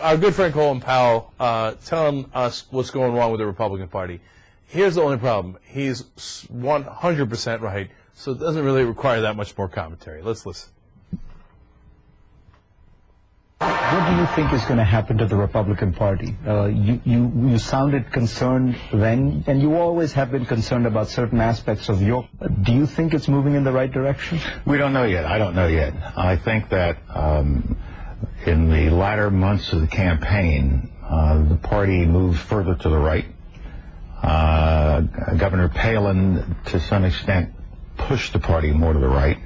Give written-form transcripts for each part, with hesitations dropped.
our good friend Colin Powell telling us what's going wrong with the Republican Party. Here's the only problem. He's 100% right, so it doesn't really require that much more commentary. Let's listen. What do you think is going to happen to the Republican Party? You sounded concerned then, and you always have been concerned about certain aspects of your... Do you think it's moving in the right direction? We don't know yet. I don't know yet. I think that in the latter months of the campaign, the party moved further to the right. Governor Palin, to some extent, pushed the party more to the right.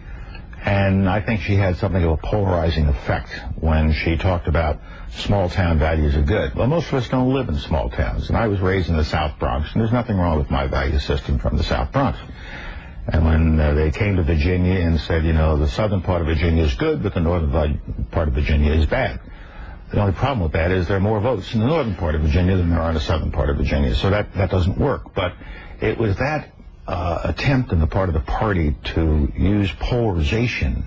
And I think she had something of a polarizing effect when she talked about small-town values are good. Well, most of us don't live in small towns, and I was raised in the South Bronx, and there's nothing wrong with my value system from the South Bronx. And when they came to Virginia and said, you know, the southern part of Virginia is good, but the northern part of Virginia is bad. The only problem with that is there are more votes in the northern part of Virginia than there are in the southern part of Virginia, so that doesn't work. But it was that attempt on the part of the party to use polarization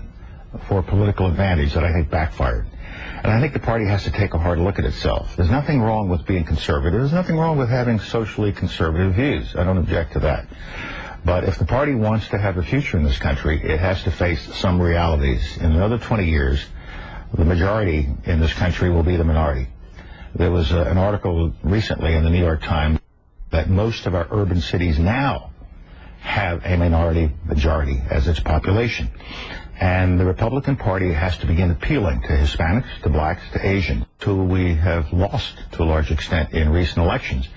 for political advantage that I think backfired. And I think the party has to take a hard look at itself. There's nothing wrong with being conservative. There's nothing wrong with having socially conservative views. I don't object to that. But if the party wants to have a future in this country, it has to face some realities. In another 20 years, the majority in this country will be the minority. There was an article recently in the New York Times that most of our urban cities now have a minority majority as its population. And the Republican Party has to begin appealing to Hispanics, to blacks, to Asians, who we have lost to a large extent in recent elections.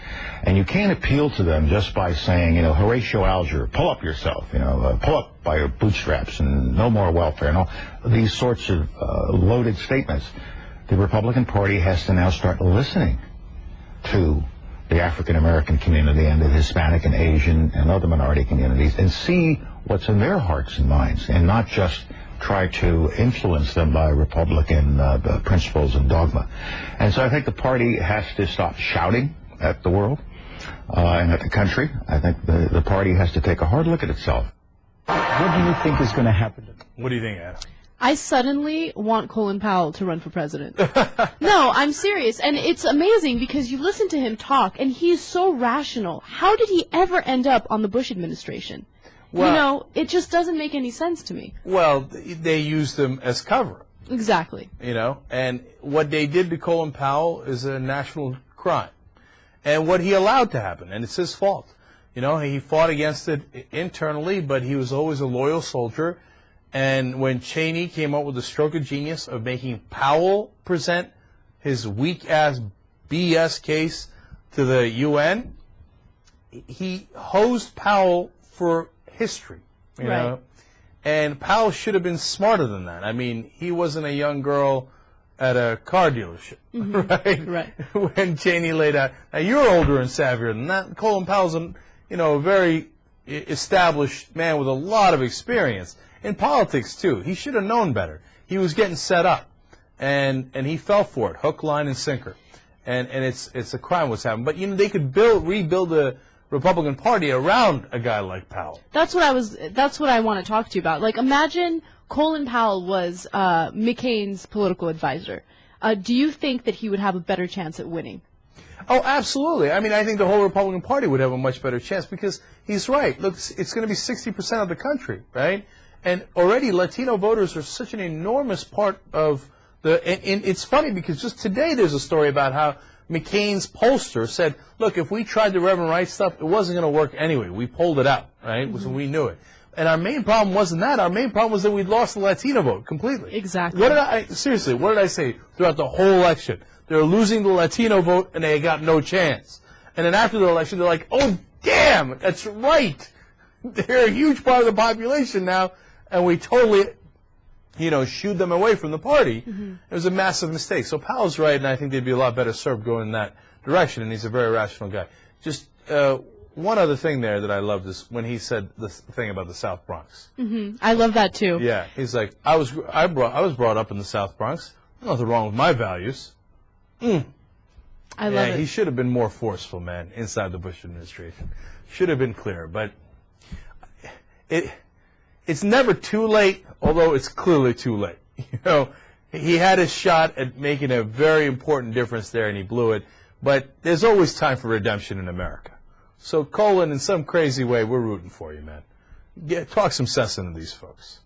And you can't appeal to them just by saying, you know, Horatio Alger, pull up yourself, you know, pull up by your bootstraps and no more welfare and all these sorts of loaded statements. The Republican Party has to now start listening to the African-American community and the Hispanic and Asian and other minority communities and see what's in their hearts and minds and not just try to influence them by Republican principles and dogma. And so I think the party has to stop shouting at the world and at the country. I think the party has to take a hard look at itself. What do you think is going to happen? What do you think, Adam? I suddenly want Colin Powell to run for president. No, I'm serious. And it's amazing because you listen to him talk, and he's so rational. How did he ever end up on the Bush administration? Well, you know, it just doesn't make any sense to me. Well, they used him as cover. Exactly. You know, and what they did to Colin Powell is a national crime. And what he allowed to happen, and it's his fault. You know, he fought against it internally, but he was always a loyal soldier. And when Cheney came up with the stroke of genius of making Powell present his weak-ass BS case to the UN, he hosed Powell for history, you know? And Powell should have been smarter than that. I mean, he wasn't a young girl at a car dealership, right? When Cheney laid out. Now, you're older and savvier than that. Colin Powell's a very established man with a lot of experience. In politics, too. He should have known better. He was getting set up, and he fell for it, hook, line, and sinker. And it's a crime what's happened. But, you know, they could rebuild the Republican Party around a guy like Powell. That's what I want to talk to you about. Like, imagine Colin Powell was McCain's political advisor. Do you think that he would have a better chance at winning? Oh, absolutely. I mean, I think the whole Republican Party would have a much better chance because he's right. Look, it's going to be 60% of the country, right? And already Latino voters are such an enormous part of and it's funny because just today there's a story about how McCain's pollster said, look, if we tried the Reverend Wright stuff, it wasn't going to work anyway. We pulled it out, right? So we knew it. And our main problem wasn't that. Our main problem was that we'd lost the Latino vote completely. Exactly. What did I say throughout the whole election? They're losing the Latino vote and they got no chance. And then after the election, they're like, oh, damn, that's right. They're a huge part of the population now. And we totally, shooed them away from the party. It was a massive mistake. So Powell's right, and I think they'd be a lot better served going in that direction, and he's a very rational guy. Just one other thing there that I loved is when he said this thing about the South Bronx. I love that, too. Yeah, he's like, I was brought up in the South Bronx. Nothing wrong with my values. I love it. He should have been more forceful, man, inside the Bush administration. Should have been clearer, but it's never too late, although it's clearly too late. He had his shot at making a very important difference there, and he blew it. But there's always time for redemption in America. So, Colin, in some crazy way, we're rooting for you, man. Talk some sense into these folks.